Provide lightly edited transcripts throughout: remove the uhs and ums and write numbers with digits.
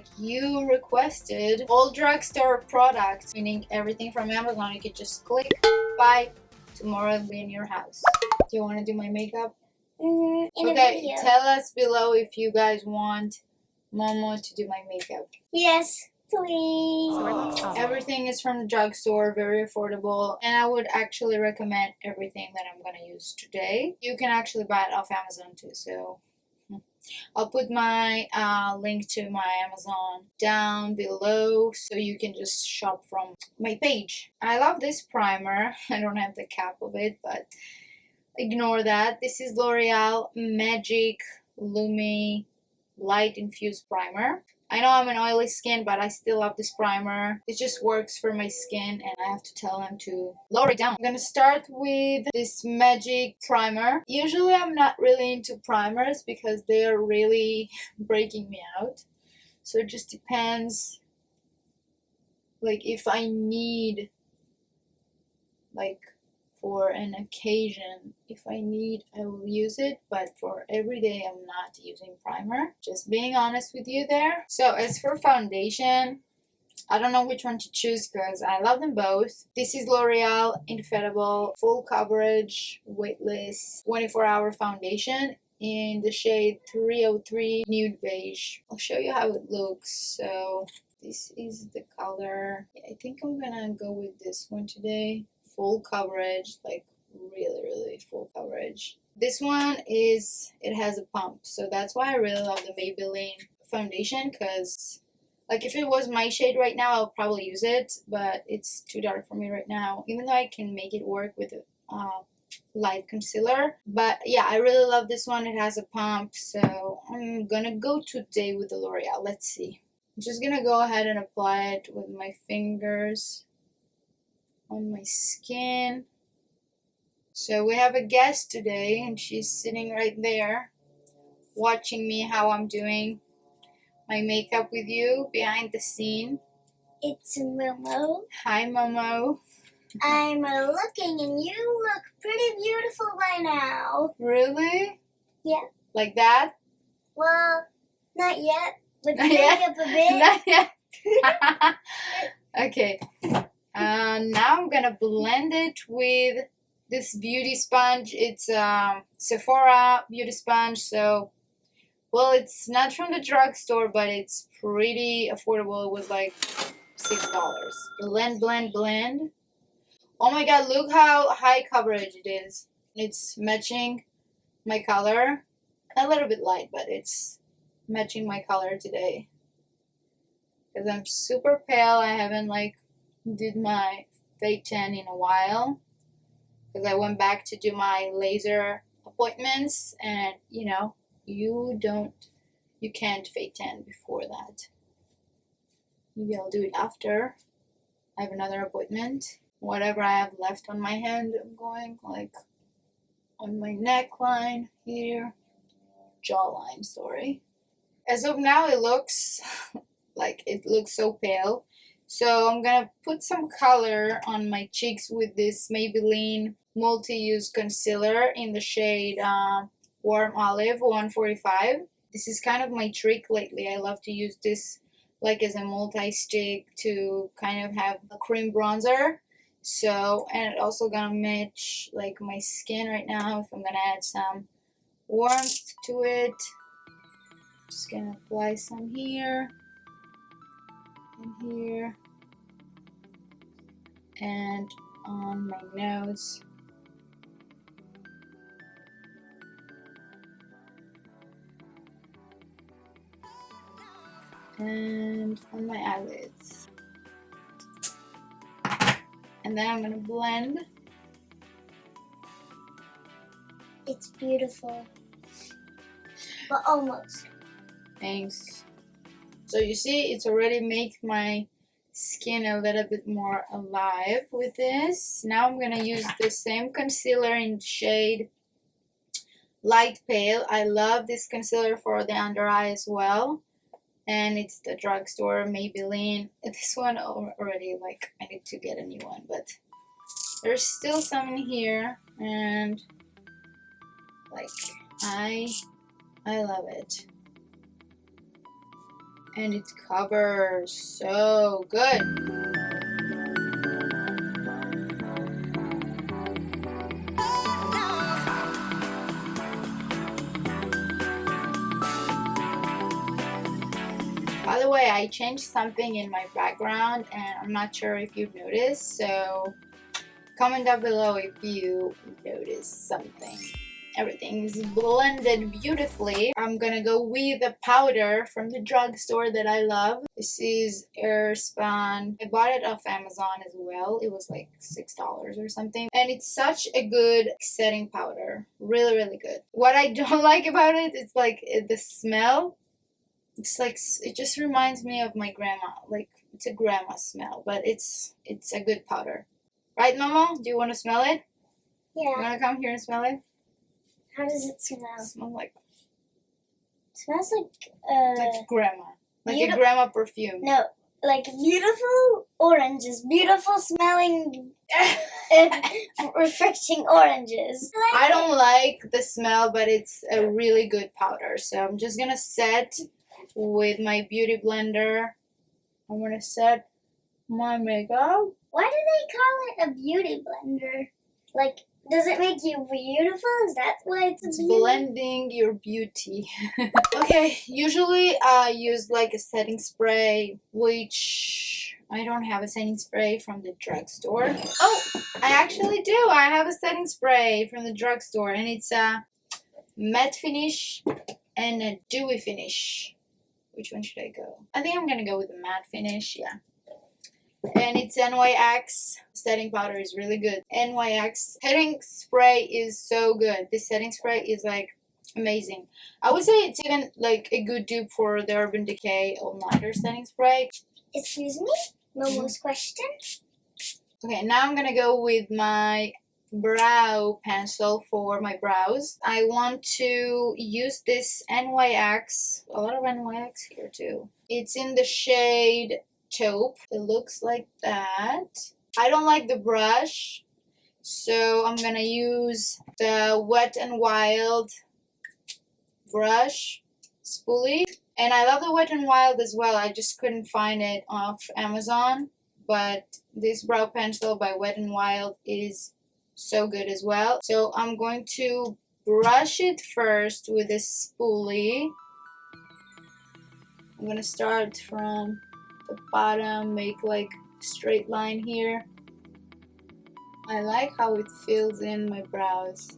like you requested. All drugstore products, meaning everything from Amazon, you could just click buy. Tomorrow it'll be in your house. Do you want to do my makeup? Okay, tell us below if you guys want Momo to do my makeup. Yes, please. Everything is from the drugstore, very affordable, and I would actually recommend everything that I'm gonna use today. You can actually buy it off Amazon too, so I'll put my link to my Amazon down below so you can just shop from my page. I love this primer. I don't have the cap of it, but ignore that. This is L'Oreal Magic Lumi Light Infused Primer. I know I'm an oily skin, but I still love this primer. It just works for my skin, and I have to tell them to lower it down. I'm gonna start with this Magic Primer. Usually I'm not really into primers because they are really breaking me out. So it just depends, like if I need, like for an occasion, if I need, I will use it, but for everyday I'm not using primer. Just being honest with you there. So as for foundation, I don't know which one to choose because I love them both. This is L'Oreal Infallible Full Coverage Weightless 24-hour foundation in the shade 303 Nude Beige. I'll show you how it looks. So this is the color. I think I'm gonna go with this one today. Full coverage, like really full coverage. This one is, it has a pump, so that's why I really love the Maybelline foundation, because like if it was my shade right now I'll probably use it, but it's too dark for me right now, even though I can make it work with light concealer. But yeah, I really love this one. It has a pump, so I'm gonna go today with the L'Oreal. Let's see. I'm just gonna go ahead and apply it with my fingers on my skin. So we have a guest today, and she's sitting right there watching me how I'm doing my makeup with you behind the scene. It's Momo. Hi Momo. I'm looking, and you look pretty beautiful right now. Really? Yeah. Like that? Well, not yet. With Not makeup yet? a bit. Not yet. Okay. Now I'm gonna blend it with this beauty sponge. It's Sephora beauty sponge. So, well, it's not from the drugstore, but it's pretty affordable. It was like $6. Blend, blend, blend. Oh my god, look how high coverage it is. It's matching my color. A little bit light, but it's matching my color today. Because I'm super pale. I haven't like did my fake tan in a while, because I went back to do my laser appointments, and you know, you can't fake tan before that. Maybe I'll do it after I have another appointment. Whatever I have left on my hand, I'm going like on my neckline here, jawline, sorry. As of now it looks like it looks so pale. So I'm gonna put some color on my cheeks with this Maybelline multi-use concealer in the shade Warm Olive 145. This is kind of my trick lately. I love to use this like as a multi-stick to kind of have a cream bronzer. So, and it also gonna match like my skin right now. If I'm gonna add some warmth to it, just gonna apply some here and here and on my nose. And on my eyelids. And then I'm gonna blend. It's beautiful. But almost. Thanks. So you see, it's already make my skin a little bit more alive with this. Now I'm gonna use the same concealer in shade Light Pale. I love this concealer for the under eye as well. And it's the drugstore Maybelline. This one already, like, I need to get a new one, but there's still some in here, and like I love it. and it covers so good. By the way, I changed something in my background and I'm not sure if you've noticed, so comment down below if you notice something. Everything is blended beautifully. I'm gonna go with a powder from the drugstore that I love. This is Airspun. I bought it off Amazon as well. It was like $6 or something. And it's such a good setting powder. Really, really good. What I don't like about it is like the smell. It's like, it just reminds me of my grandma. Like, it's a grandma smell, but it's a good powder. Right, Momo? Do you want to smell it? Yeah. You want to come here and smell it? How does it smell? It smells like... It smells like grandma. Like a grandma perfume. No, like beautiful oranges. Beautiful smelling, refreshing oranges. I don't like the smell, but it's a really good powder. So I'm just going to set with my beauty blender. I'm going to set my makeup. Why do they call it a beauty blender? Like, does it make you beautiful? Is that why it's blending your beauty? Okay, usually I use like a setting spray, which I don't have a setting spray from the drugstore. Oh, I actually do. I have a setting spray from the drugstore, and it's a matte finish and a dewy finish. Which one should I go? I think I'm gonna go with the matte finish, yeah. And it's NYX setting powder is really good. NYX setting spray is so good. This setting spray is like amazing. I would say it's even like a good dupe for the Urban Decay All Nighter setting spray. Excuse me? Momo's question? Okay, now I'm gonna go with my brow pencil for my brows. I want to use this NYX, a lot of NYX here too. It's in the shade taupe. It looks like that. I don't like the brush, so I'm gonna use the Wet n Wild brush spoolie. And I love the Wet n Wild as well. I just couldn't find it off Amazon, but this brow pencil by Wet n Wild is so good as well. So I'm going to brush it first with this spoolie. I'm gonna start from the bottom, make like a straight line here. I like how it fills in my brows,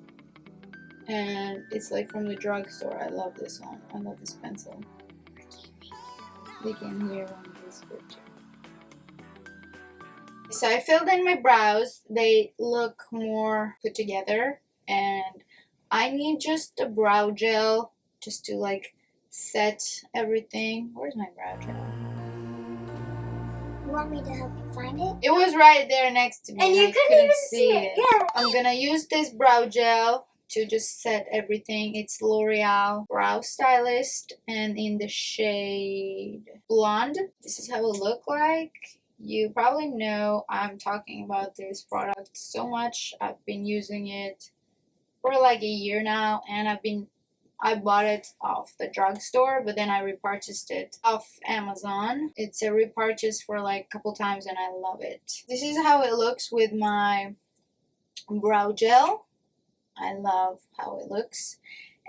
and it's like from the drugstore. I love this one. I love this pencil. You can hear on this picture. So I filled in my brows. They look more put together, and I need just a brow gel just to like set everything. Where's my brow gel? You want me to help you find it? It was right there next to me. And you couldn't even see it. Yeah. I'm gonna use this brow gel to just set everything. It's L'Oreal Brow Stylist and in the shade Blonde. This is how it looks like. You probably know I'm talking about this product so much. I've been using it for like a year now, and I bought it off the drugstore, but then I repurchased it off Amazon. It's a repurchase for like a couple times, and I love it. This is how it looks with my brow gel. I love how it looks.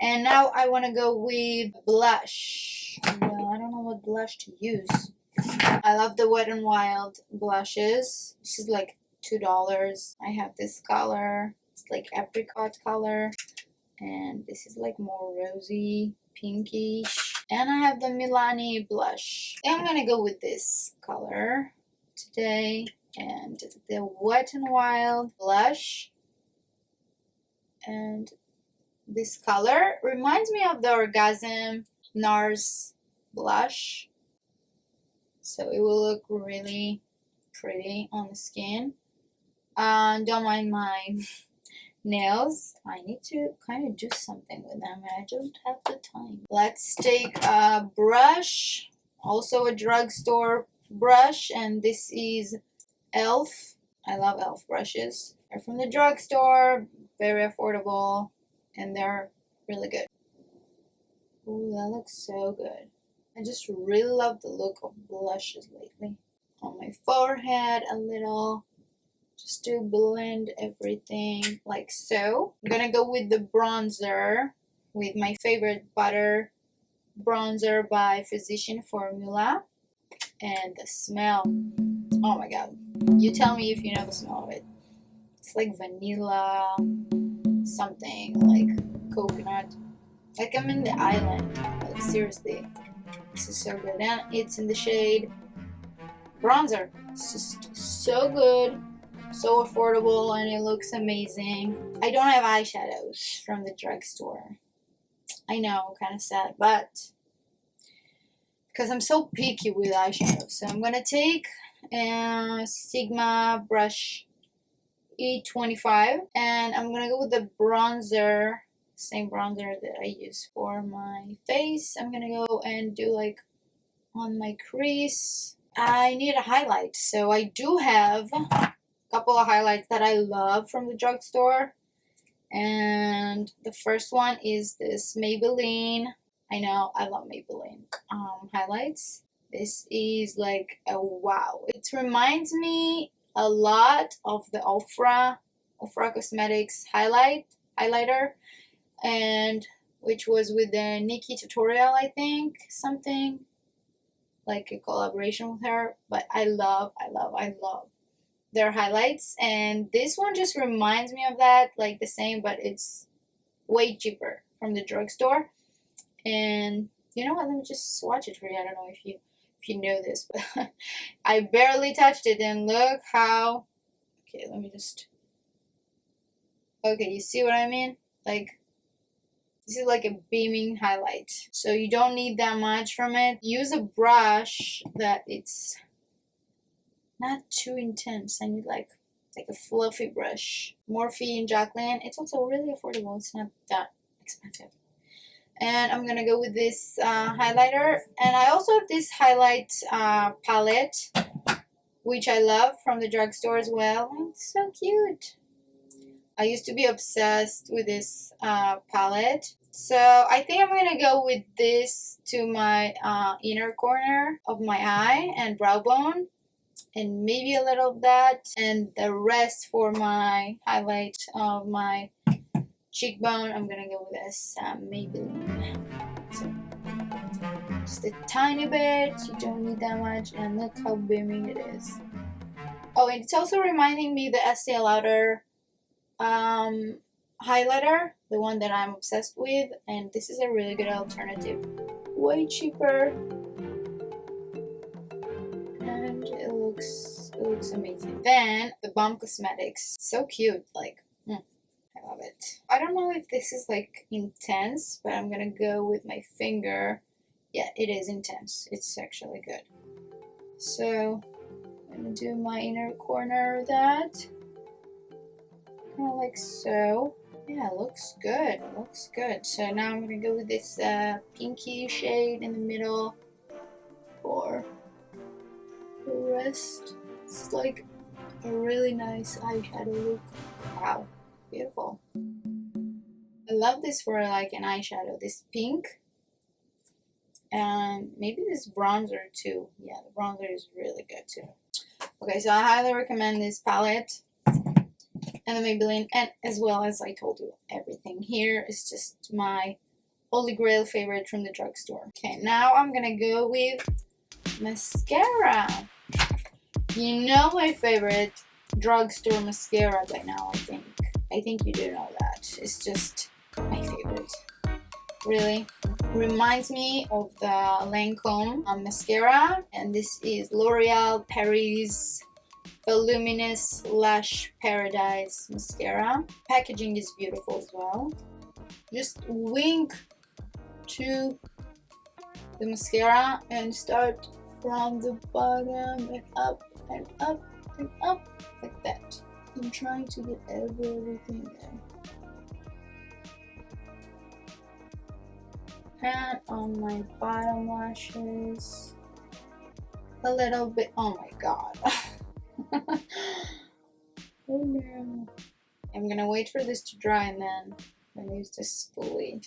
And now I want to go with blush. Well, I don't know what blush to use. I love the Wet n Wild blushes. This is like $2. I have this color. It's like apricot color. And this is like more rosy, pinkish. And I have the Milani blush. And I'm gonna go with this color today. And the Wet n Wild blush. And this color reminds me of the Orgasm NARS blush. So it will look really pretty on the skin. Don't mind my nails. I need to kind of do something with them, and I don't have the time. Let's take a brush, also a drugstore brush, and this is ELF. I love ELF brushes. They're from the drugstore, very affordable, and they're really good. Ooh, that looks so good. I just really love the look of blushes lately. On my forehead a little, just to blend everything like so. I'm gonna go with the bronzer, with my favorite butter bronzer by Physician Formula. And the smell, oh my god, you tell me if you know the smell of it. It's like vanilla something, like coconut, like I'm in the island, like seriously. This is so good, and it's in the shade bronzer. It's just so good, so affordable, and it looks amazing. I don't have eyeshadows from the drugstore. I know, kind of sad, but because I'm so picky with eyeshadows. So I'm gonna take a Sigma brush E25, and I'm gonna go with the bronzer, same bronzer that I use for my face. I'm gonna go and do like on my crease. I need a highlight, so I do have a couple of highlights that I love from the drugstore. And the first one is this Maybelline. I know, I love Maybelline highlights. This is like a wow. It reminds me a lot of the Ofra Cosmetics highlighter, and which was with the Nikki tutorial, I think, something like a collaboration with her. But I love their highlights, and this one just reminds me of that, like the same, but it's way cheaper from the drugstore. And you know what, let me just swatch it for you. I don't know if you know this, but I barely touched it, and look how, okay, let me just, okay, you see what I mean? Like, this is like a beaming highlight, so you don't need that much from it. Use a brush that it's not too intense. I need like a fluffy brush. Morphe and Jacqueline. It's also really affordable. It's not that expensive. And I'm gonna go with this highlighter. And I also have this highlight palette, which I love, from the drugstore as well. It's so cute. I used to be obsessed with this palette. So I think I'm gonna go with this to my inner corner of my eye and brow bone, and maybe a little of that, and the rest for my highlight of my cheekbone. I'm gonna go with this Maybelline. So just a tiny bit, you don't need that much, and look how beaming it is. Oh, and it's also reminding me the Estee Lauder highlighter, the one that I'm obsessed with, and this is a really good alternative, way cheaper, and it looks amazing. Then the Balm Cosmetics, so cute, like I love it. I don't know if this is like intense, but I'm gonna go with my finger. Yeah, it is intense. It's actually good. So I'm gonna do my inner corner of that, kind of like so. Yeah, it looks good. It looks good. So now I'm gonna go with this pinky shade in the middle for the rest. It's like a really nice eyeshadow look. Wow, beautiful. I love this for like an eyeshadow. This pink, and maybe this bronzer too. Yeah, the bronzer is really good too. Okay, so I highly recommend this palette and the Maybelline, and as well as I told you, everything here is just my holy grail favorite from the drugstore. Okay, now I'm gonna go with mascara. You know my favorite drugstore mascara by now, I think. I think you do know that. It's just my favorite. Really. Reminds me of the Lancome mascara, and this is L'Oreal Paris Voluminous Lash Paradise Mascara. Packaging is beautiful as well. Just wink to the mascara and start from the bottom and up and up and up, like that. I'm trying to get everything there. And on my bottom lashes, a little bit. Oh my god. Oh no. I'm gonna wait for this to dry, and then I'm gonna use this spoolie.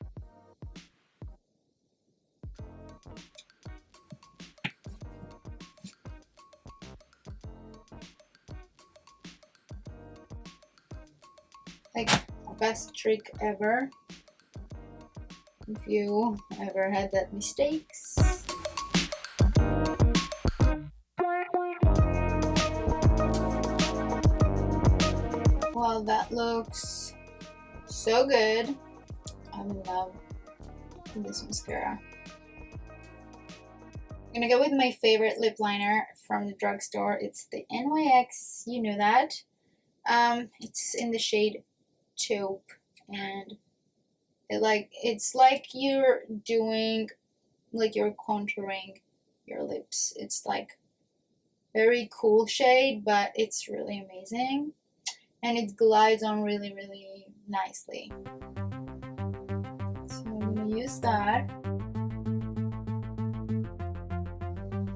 like the best trick ever. If you ever had that mistakes. Well, that looks so good. I'm in love with this mascara. I'm gonna go with my favorite lip liner from the drugstore. It's the NYX, you know that. It's in the shade taupe, and it's like you're doing, like you're contouring your lips. It's like very cool shade, but it's really amazing, and it glides on really, really nicely. So I'm gonna use that.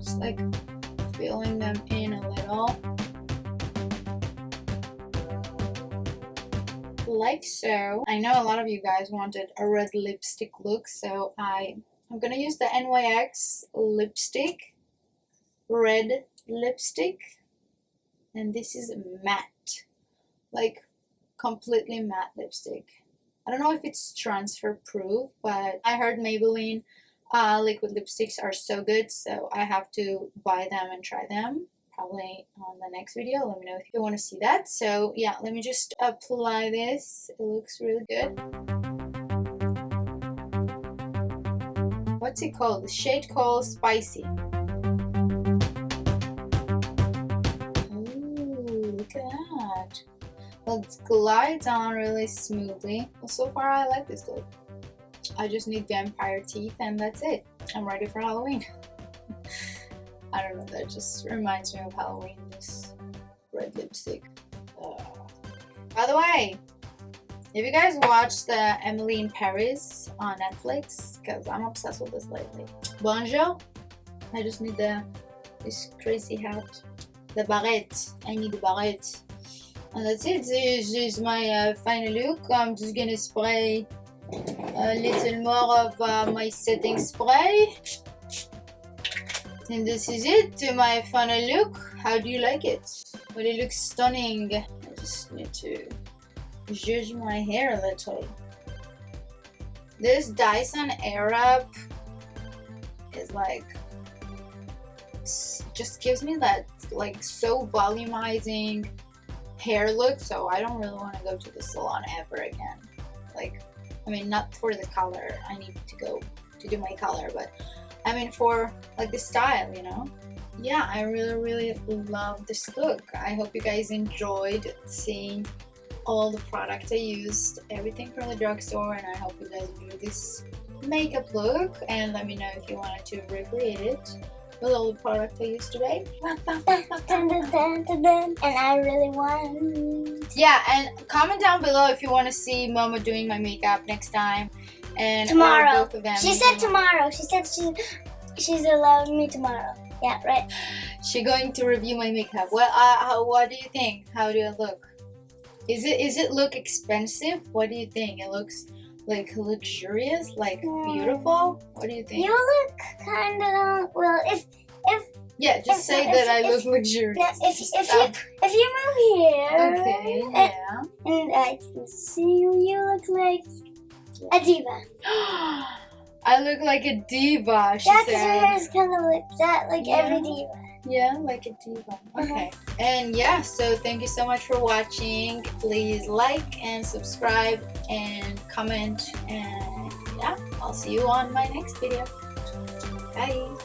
Just like filling them in a little. Like so. I know a lot of you guys wanted a red lipstick look, so I'm gonna use the NYX lipstick, red lipstick, and this is matte, like completely matte lipstick. I don't know if it's transfer proof, but I heard Maybelline liquid lipsticks are so good, so I have to buy them and try them. Probably on the next video. Let me know if you want to see that. So yeah, let me just apply this. It looks really good. What's it called? The shade called Spicy. Ooh, look at that. It glides on really smoothly. Well, so far I like this look. I just need vampire teeth and that's it. I'm ready for Halloween. I don't know, that just reminds me of Halloween, this red lipstick. By the way, have you guys watched the Emily in Paris on Netflix? Because I'm obsessed with this lately. Bonjour. I just need this crazy hat. The barrette. I need the barrette. And that's it. This is my final look. I'm just gonna spray a little more of my setting spray. And this is it, my final look. How do you like it? Well, it looks stunning. I just need to zhuzh my hair a little. This Dyson Airwrap is like, just gives me that like so volumizing hair look, so I don't really want to go to the salon ever again. Like, I mean, not for the color. I need to go to do my color, but I mean for like the style, you know? Yeah, I really, really love this look. I hope you guys enjoyed seeing all the product I used, everything from the drugstore, and I hope you guys enjoyed this makeup look, and let me know if you wanted to recreate it with all the product I used today. And I really want... Yeah, and comment down below if you want to see Mama doing my makeup next time. And tomorrow. Both of them. She said tomorrow. She said she's allowing me tomorrow. Yeah, right. She's going to review my makeup. Well, what do you think? How do it look? Is it look expensive? What do you think? It looks like luxurious, like beautiful. What do you think? You look kind of well. If yeah, just say that I look luxurious. Yeah, if you move here. Okay. Yeah. And I can see you look like a diva. I look like a diva, she yeah, because said. your hair is kind of like that, like every diva. Yeah, like a diva. Okay. And yeah, so thank you so much for watching. Please like and subscribe and comment. And yeah, I'll see you on my next video. Bye.